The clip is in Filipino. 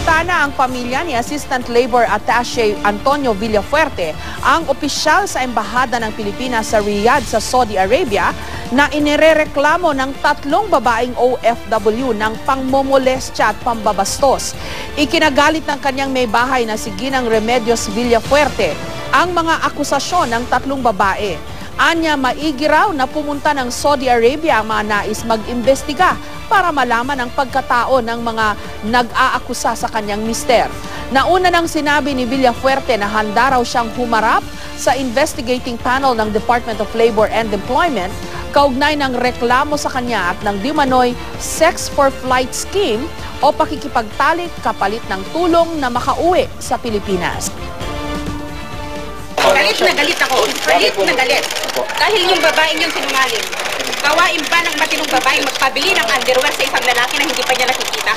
Inimbita na ang pamilya ni Assistant Labor Attaché Antonio Villafuerte, ang opisyal sa Embahada ng Pilipinas sa Riyadh sa Saudi Arabia, na inirereklamo ng 3 babaeng OFW ng pangmomolestya at pambabastos. Ikinagalit ng kanyang may bahay na si Ginang Remedios Villafuerte ang mga akusasyon ng 3 babae. Anya, maigi raw na pumunta ng Saudi Arabia ang mga nais mag-imbestiga para malaman ang pagkatao ng mga nag-aakusa sa kanyang mister. Nauna nang sinabi ni Villafuerte na handa raw siyang humarap sa investigating panel ng Department of Labor and Employment kaugnay ng reklamo sa kanya at ng dimanoy sex for flight scheme o pakikipagtalik kapalit ng tulong na makauwi sa Pilipinas. Galit na galit ako. Galit na galit. Dahil yung babaeng yung sinungaling. Gawain ba ng matinong babaeng magpabili ng underwear sa isang lalaki na hindi pa niya nakikita?